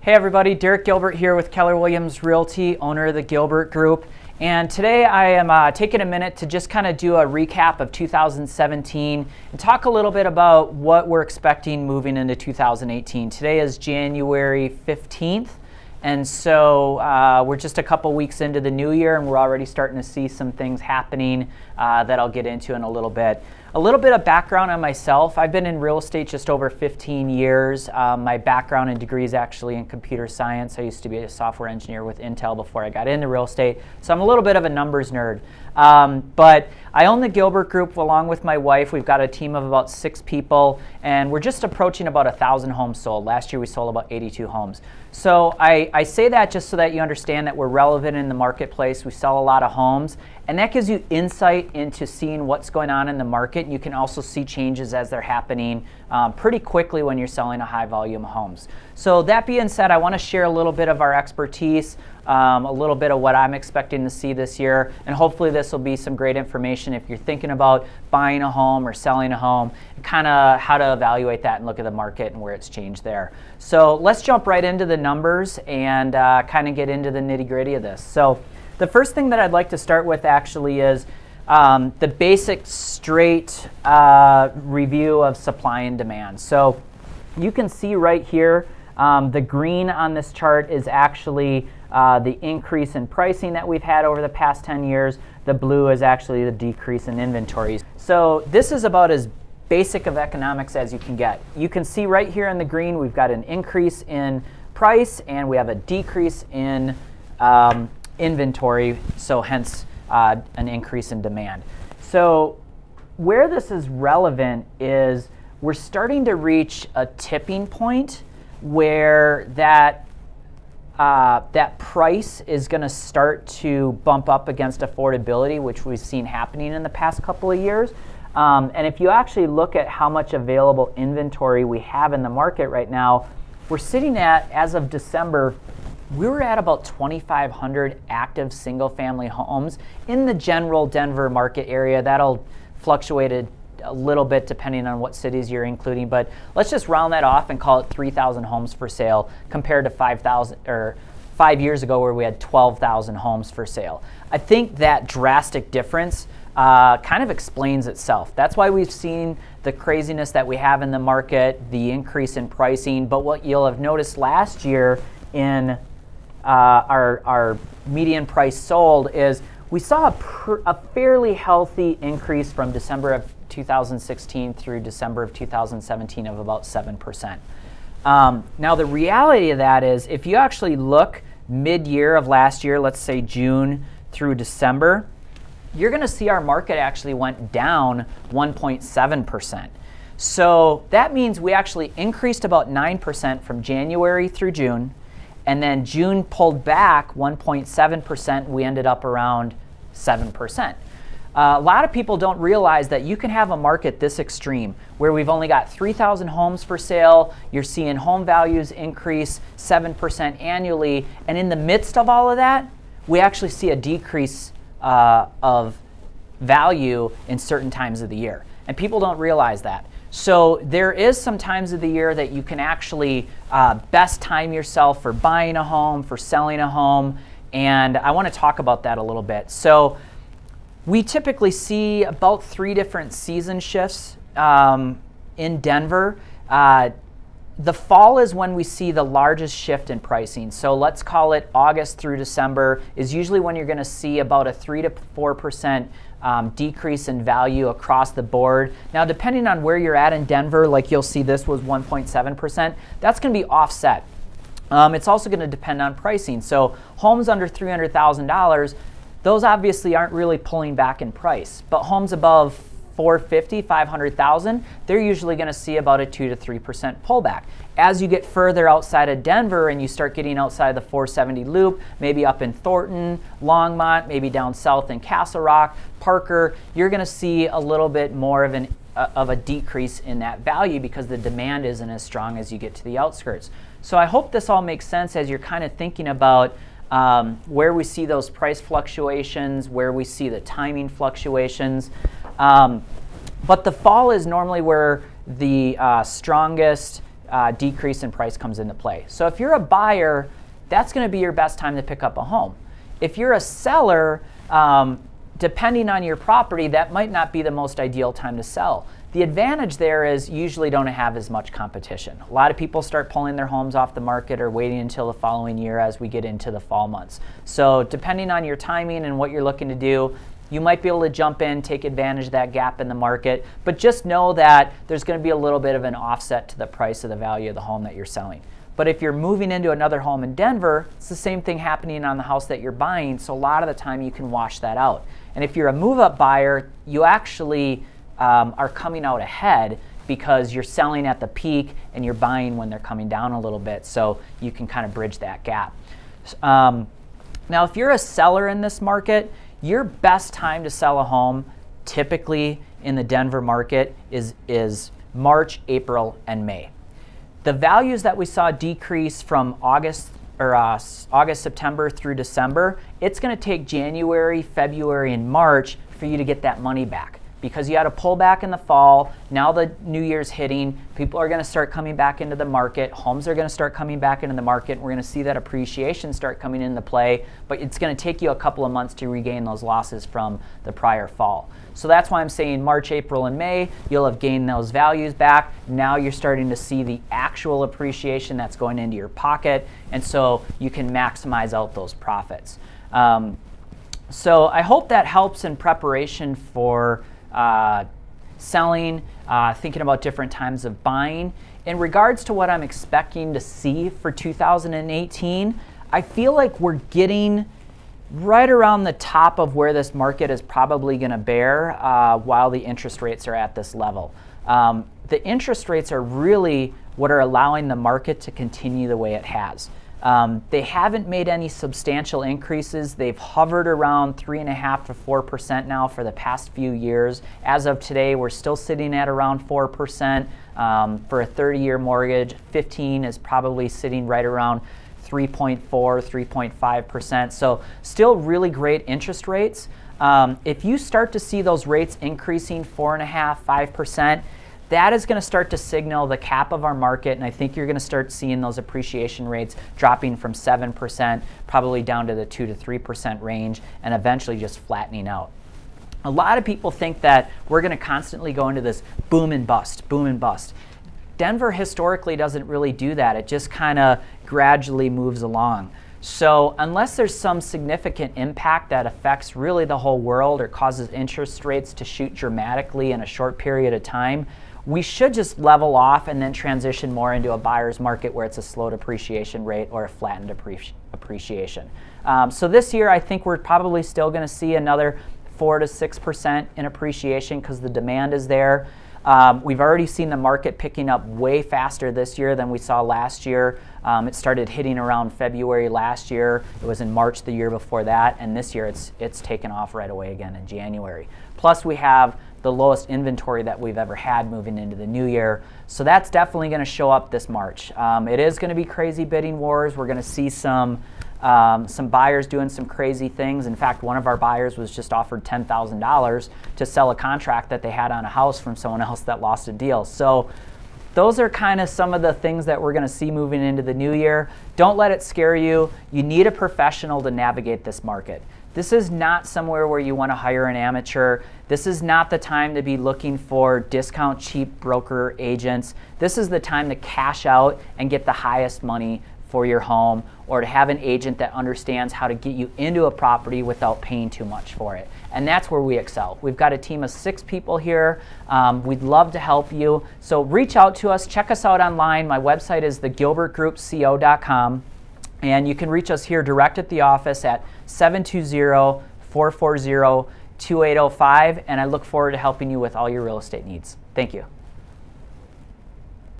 Hey everybody, Derek Gilbert here with Keller Williams Realty, owner of the Gilbert Group. And today I am taking a minute to just kind of do a recap of 2017 and talk a little bit about what we're expecting moving into 2018. Today is January 15th. And so we're just a couple weeks into the new year and we're already starting to see some things happening that I'll get into in a little bit. A little bit of background on myself. I've been in real estate just over 15 years. My background and degree is actually in computer science. I used to be a software engineer with Intel before I got into real estate. So I'm a little bit of a numbers nerd. But I own the Gilbert Group along with my wife. We've got a team of about 6 people and we're just approaching about 1,000 homes sold. Last year we sold about 82 homes. So I say that just so that you understand that we're relevant in the marketplace. We sell a lot of homes and that gives you insight into seeing what's going on in the market. And you can also see changes as they're happening pretty quickly when you're selling a high volume of homes. So that being said, I want to share a little bit of our expertise, a little bit of what I'm expecting to see this year, and hopefully this will be some great information if you're thinking about buying a home or selling a home, and kind of how to evaluate that and look at the market and where it's changed there. So let's jump right into the numbers and kind of get into the nitty-gritty of this. So the first thing that I'd like to start with actually is the basic straight review of supply and demand. So you can see right here, the green on this chart is actually the increase in pricing that we've had over the past 10 years. The blue is actually the decrease in inventories. So this is about as basic of economics as you can get. You can see right here in the green we've got an increase in price and we have a decrease in inventory, so hence an increase in demand. So where this is relevant is we're starting to reach a tipping point where that price is going to start to bump up against affordability, which we've seen happening in the past couple of years. And if you actually look at how much available inventory we have in the market right now, we're sitting at, as of December, we were at about 2,500 active single-family homes in the general Denver market area. That'll fluctuate a little bit depending on what cities you're including, but let's just round that off and call it 3,000 homes for sale compared to 5,000 or 5 years ago where we had 12,000 homes for sale. I think that drastic difference kind of explains itself. That's why we've seen the craziness that we have in the market, the increase in pricing. But what you'll have noticed last year in our median price sold is we saw a fairly healthy increase from December of 2016 through December of 2017 of about 7%. Now the reality of that is if you actually look mid-year of last year, let's say June through December, you're going to see our market actually went down 1.7%. So that means we actually increased about 9% from January through June, and then June pulled back 1.7%. We ended up around 7%. A lot of people don't realize that you can have a market this extreme where we've only got 3,000 homes for sale, you're seeing home values increase 7% annually, and in the midst of all of that, we actually see a decrease of value in certain times of the year. And people don't realize that. So there is some times of the year that you can actually best time yourself for buying a home, for selling a home, and I want to talk about that a little bit. So we typically see about 3 different season shifts in Denver. The fall is when we see the largest shift in pricing. So let's call it August through December is usually when you're going to see about a 3 to 4% decrease in value across the board. Now, depending on where you're at in Denver, like you'll see this was 1.7%, that's going to be offset. It's also going to depend on pricing. So homes under $300,000, those obviously aren't really pulling back in price, but homes above 450, 500,000, they're usually going to see about a 2 to 3% pullback. As you get further outside of Denver and you start getting outside the 470 loop, maybe up in Thornton, Longmont, maybe down south in Castle Rock, Parker, you're going to see a little bit more of a decrease in that value because the demand isn't as strong as you get to the outskirts. So I hope this all makes sense as you're kind of thinking about where we see those price fluctuations, where we see the timing fluctuations. But the fall is normally where the strongest decrease in price comes into play. So if you're a buyer, that's going to be your best time to pick up a home. If you're a seller, depending on your property, that might not be the most ideal time to sell. The advantage there is you usually don't have as much competition. A lot of people start pulling their homes off the market or waiting until the following year as we get into the fall months. So depending on your timing and what you're looking to do, you might be able to jump in, take advantage of that gap in the market, but just know that there's going to be a little bit of an offset to the price of the value of the home that you're selling. But if you're moving into another home in Denver, it's the same thing happening on the house that you're buying, so a lot of the time you can wash that out. And if you're a move-up buyer, you actually are coming out ahead because you're selling at the peak and you're buying when they're coming down a little bit, so you can kind of bridge that gap. Now, if you're a seller in this market, your best time to sell a home, typically in the Denver market, is March, April, and May. The values that we saw decrease from August, September through December, it's going to take January, February, and March for you to get that money back. Because you had a pullback in the fall, now the new year's hitting, people are going to start coming back into the market, homes are going to start coming back into the market, and we're going to see that appreciation start coming into play, but it's going to take you a couple of months to regain those losses from the prior fall. So that's why I'm saying March, April, and May, you'll have gained those values back. Now you're starting to see the actual appreciation that's going into your pocket, and so you can maximize out those profits. So I hope that helps in preparation for selling, thinking about different times of buying. In regards to what I'm expecting to see for 2018, I feel like we're getting right around the top of where this market is probably going to bear while the interest rates are at this level. The interest rates are really what are allowing the market to continue the way it has. They haven't made any substantial increases. They've hovered around 3.5% to 4% now for the past few years. As of today, we're still sitting at around 4%. For a 30-year mortgage, 15 is probably sitting right around 3.4, 3.5%. So still really great interest rates. If you start to see those rates increasing 4.5%, 5%, that is going to start to signal the cap of our market, and I think you're going to start seeing those appreciation rates dropping from 7% probably down to the 2 to 3% range and eventually just flattening out. A lot of people think that we're going to constantly go into this boom and bust, boom and bust. Denver historically doesn't really do that. It just kind of gradually moves along. So unless there's some significant impact that affects really the whole world or causes interest rates to shoot dramatically in a short period of time, we should just level off and then transition more into a buyer's market where it's a slow depreciation rate or a flattened appreciation. So this year, I think we're probably still going to see another 4 to 6% in appreciation because the demand is there. We've already seen the market picking up way faster this year than we saw last year. It started hitting around February last year. It was in March the year before that, and this year it's taken off right away again in January. Plus we have the lowest inventory that we've ever had moving into the new year. So that's definitely going to show up this March. It is going to be crazy bidding wars. We're going to see some buyers doing some crazy things. In fact, one of our buyers was just offered $10,000 to sell a contract that they had on a house from someone else that lost a deal. So those are kind of some of the things that we're going to see moving into the new year. Don't let it scare you. You need a professional to navigate this market. This is not somewhere where you want to hire an amateur. This is not the time to be looking for discount cheap broker agents. This is the time to cash out and get the highest money for your home, or to have an agent that understands how to get you into a property without paying too much for it. And that's where we excel. We've got a team of 6 people here. We'd love to help you. So reach out to us. Check us out online. My website is thegilbertgroupco.com. And you can reach us here direct at the office at 720-440-2805. And I look forward to helping you with all your real estate needs. Thank you.